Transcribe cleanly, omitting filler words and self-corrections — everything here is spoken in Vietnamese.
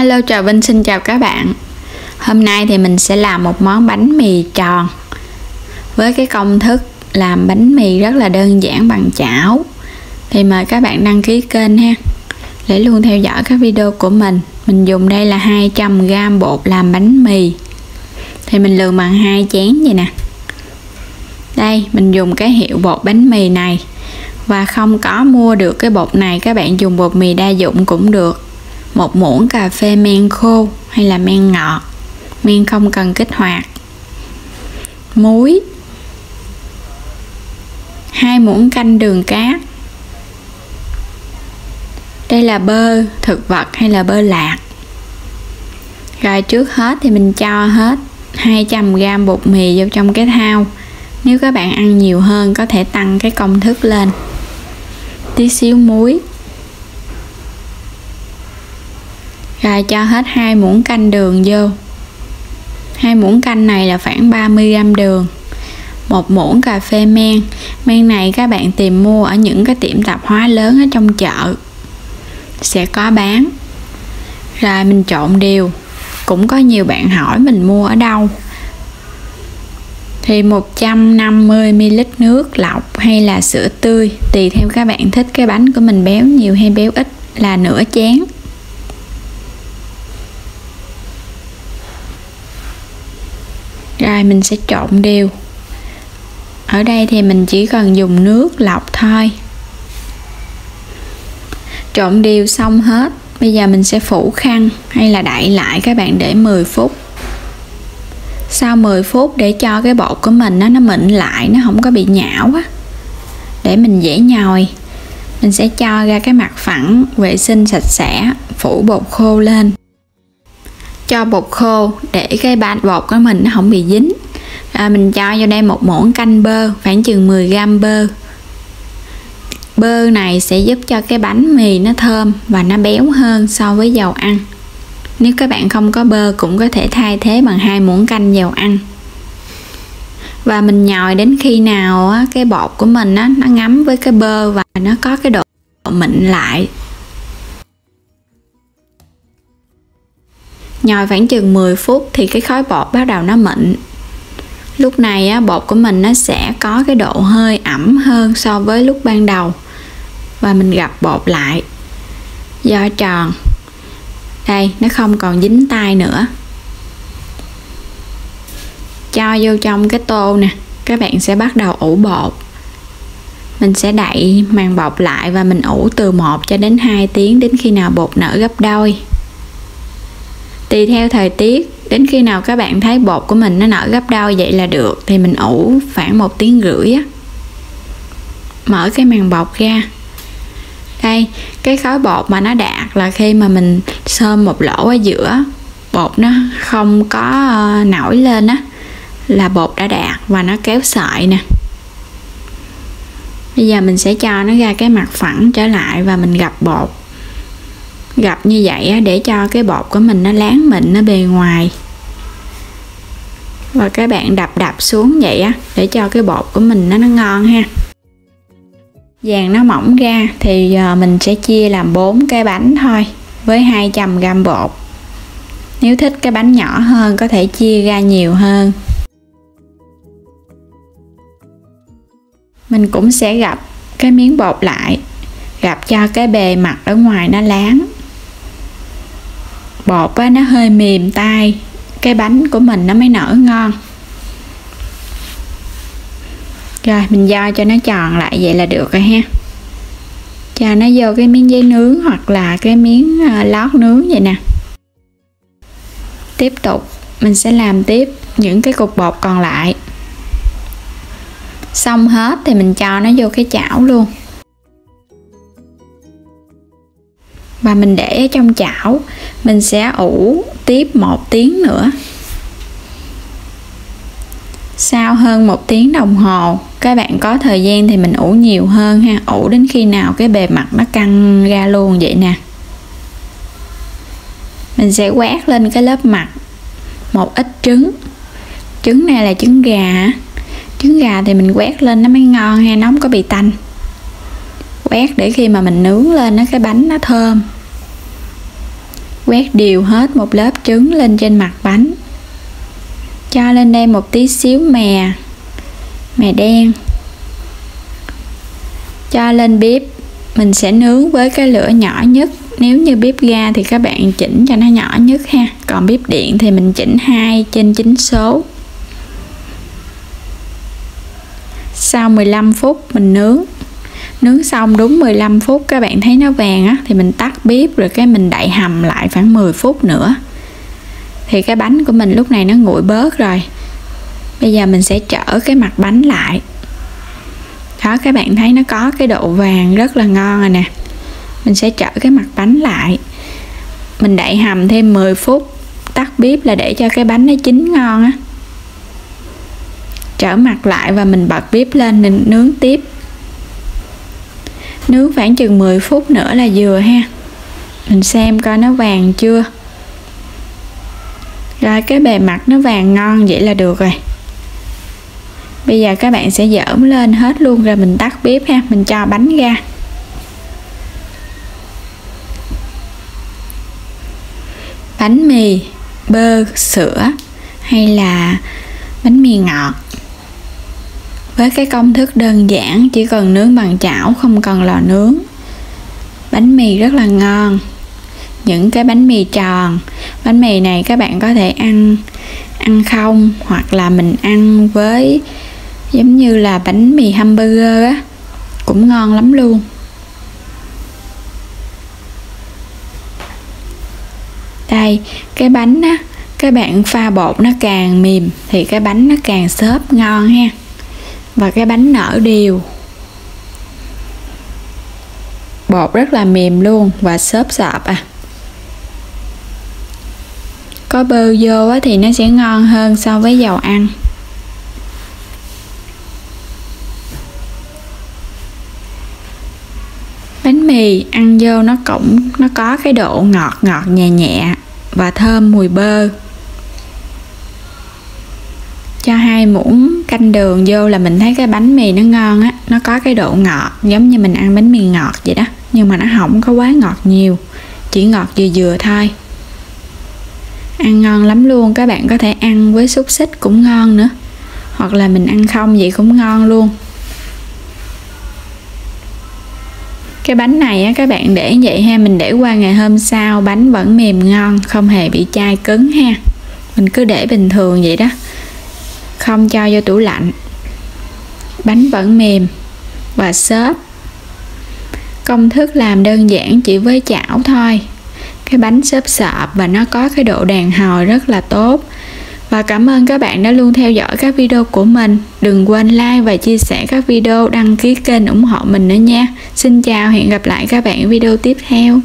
Hello, Trà Vinh xin chào các bạn. Hôm nay thì mình sẽ làm một món bánh mì tròn với cái công thức làm bánh mì rất là đơn giản bằng chảo. Thì mời các bạn đăng ký kênh ha, để luôn theo dõi các video của mình. Mình dùng đây là 200g bột làm bánh mì. Thì mình lường bằng 2 chén vậy nè. Đây, mình dùng cái hiệu bột bánh mì này. Và không có mua được cái bột này, các bạn dùng bột mì đa dụng cũng được. 1 muỗng cà phê men khô hay là men ngọt, men không cần kích hoạt. Muối, 2 muỗng canh đường cát. Đây là bơ thực vật hay là bơ lạc. Rồi trước hết thì mình cho hết 200g bột mì vô trong cái thau. Nếu các bạn ăn nhiều hơn có thể tăng cái công thức lên. Tí xíu muối. Rồi cho hết 2 muỗng canh đường vô. 2 muỗng canh này là khoảng 30g đường. 1 muỗng cà phê men. Men này các bạn tìm mua ở những cái tiệm tạp hóa lớn ở trong chợ sẽ có bán. Rồi mình trộn đều. Cũng có nhiều bạn hỏi mình mua ở đâu. Thì 150ml nước lọc hay là sữa tươi, tùy theo các bạn thích cái bánh của mình béo nhiều hay béo ít, là nửa chén. Rồi mình sẽ trộn đều. Ở đây thì mình chỉ cần dùng nước lọc thôi. Trộn đều xong hết. Bây giờ mình sẽ phủ khăn hay là đậy lại, các bạn để 10 phút. Sau 10 phút để cho cái bột của mình nó mịn lại, nó không có bị nhão á, để mình dễ nhồi. Mình sẽ cho ra cái mặt phẳng, vệ sinh sạch sẽ, phủ bột khô lên. Cho bột khô để cái bột của mình nó không bị dính. Rồi mình cho vô đây 1 muỗng canh bơ, khoảng chừng 10g bơ. Bơ này sẽ giúp cho cái bánh mì nó thơm và nó béo hơn so với dầu ăn. Nếu các bạn không có bơ cũng có thể thay thế bằng 2 muỗng canh dầu ăn. Và mình nhồi đến khi nào cái bột của mình nó ngấm với cái bơ và nó có cái độ mịn lại. Nhồi khoảng chừng 10 phút thì cái khối bột bắt đầu nó mịn. Lúc này bột của mình nó sẽ có cái độ hơi ẩm hơn so với lúc ban đầu. Và mình gập bột lại do tròn. Đây, nó không còn dính tay nữa. Cho vô trong cái tô nè, các bạn sẽ bắt đầu ủ bột. Mình sẽ đậy màng bột lại và mình ủ từ 1 cho đến 2 tiếng đến khi nào bột nở gấp đôi. Tùy theo thời tiết, đến khi nào các bạn thấy bột của mình nó nở gấp đôi vậy là được, thì mình ủ khoảng 1 tiếng rưỡi á. Mở cái màng bột ra. Đây, cái khối bột mà nó đạt là khi mà mình xôm một lỗ ở giữa, bột nó không có nổi lên á, là bột đã đạt và nó kéo sợi nè. Bây giờ mình sẽ cho nó ra cái mặt phẳng trở lại và mình gập bột. Gập như vậy á, để cho cái bột của mình nó láng mịn ở bề ngoài. Và các bạn đập xuống vậy á, để cho cái bột của mình nó ngon ha. Dàn nó mỏng ra thì mình sẽ chia làm 4 cái bánh thôi với 200g bột. Nếu thích cái bánh nhỏ hơn có thể chia ra nhiều hơn. Mình cũng sẽ gập cái miếng bột lại, gập cho cái bề mặt ở ngoài nó láng. Bột nó hơi mềm tay, cái bánh của mình nó mới nở ngon. Rồi mình do cho nó tròn lại vậy là được rồi ha. Cho nó vô cái miếng giấy nướng hoặc là cái miếng lót nướng vậy nè. Tiếp tục mình sẽ làm tiếp những cái cục bột còn lại. Xong hết thì mình cho nó vô cái chảo luôn. Và mình để ở trong chảo. Mình sẽ ủ tiếp 1 tiếng nữa. Sau hơn 1 tiếng đồng hồ, các bạn có thời gian thì mình ủ nhiều hơn ha. Ủ đến khi nào cái bề mặt nó căng ra luôn vậy nè. Mình sẽ quét lên cái lớp mặt một ít trứng. Trứng này là trứng gà. Trứng gà thì mình quét lên nó mới ngon ha, nó không có bị tanh. Quét để khi mà mình nướng lên cái bánh nó thơm. Quét đều hết một lớp trứng lên trên mặt bánh. Cho lên đây một tí xíu mè đen. Cho lên bếp. Mình sẽ nướng với cái lửa nhỏ nhất. Nếu như bếp ga thì các bạn chỉnh cho nó nhỏ nhất ha. Còn bếp điện thì mình chỉnh 2/9 số. Sau 15 phút mình nướng xong đúng 15 phút các bạn thấy nó vàng á, thì mình tắt bếp rồi cái mình đậy hầm lại khoảng 10 phút nữa. Thì cái bánh của mình lúc này nó nguội bớt rồi. Bây giờ mình sẽ trở cái mặt bánh lại. Đó, các bạn thấy nó có cái độ vàng rất là ngon rồi nè. Mình sẽ trở cái mặt bánh lại. Mình đậy hầm thêm 10 phút. Tắt bếp là để cho cái bánh nó chín ngon á. Trở mặt lại và mình bật bếp lên mình nướng tiếp. Nướng khoảng chừng 10 phút nữa là vừa ha. Mình xem coi nó vàng chưa. Rồi cái bề mặt nó vàng ngon vậy là được rồi. Bây giờ các bạn sẽ dởm lên hết luôn rồi mình tắt bếp ha. Mình cho bánh ra. Bánh mì, bơ, sữa hay là bánh mì ngọt. Với cái công thức đơn giản, chỉ cần nướng bằng chảo, không cần lò nướng. Bánh mì rất là ngon. Những cái bánh mì tròn. Bánh mì này các bạn có thể ăn không, hoặc là mình ăn với giống như là bánh mì hamburger á, cũng ngon lắm luôn. Đây, cái bánh á, các bạn pha bột nó càng mềm thì cái bánh nó càng xốp ngon ha. Và cái bánh nở đều. Bột rất là mềm luôn và xốp xộp à. Có bơ vô á thì nó sẽ ngon hơn so với dầu ăn. Bánh mì ăn vô nó có cái độ ngọt nhẹ nhẹ và thơm mùi bơ. Cho 2 muỗng canh đường vô là mình thấy cái bánh mì nó ngon á. Nó có cái độ ngọt giống như mình ăn bánh mì ngọt vậy đó. Nhưng mà nó không có quá ngọt nhiều. Chỉ ngọt vừa vừa thôi. Ăn ngon lắm luôn. Các bạn có thể ăn với xúc xích cũng ngon nữa. Hoặc là mình ăn không vậy cũng ngon luôn. Cái bánh này á, các bạn để vậy ha. Mình để qua ngày hôm sau bánh vẫn mềm ngon. Không hề bị chai cứng ha. Mình cứ để bình thường vậy đó. Không cho vô tủ lạnh. Bánh vẫn mềm và xốp. Công thức làm đơn giản chỉ với chảo thôi. Cái bánh xốp xộp và nó có cái độ đàn hồi rất là tốt. Và cảm ơn các bạn đã luôn theo dõi các video của mình. Đừng quên like và chia sẻ các video, đăng ký kênh ủng hộ mình nữa nha. Xin chào, hẹn gặp lại các bạn video tiếp theo.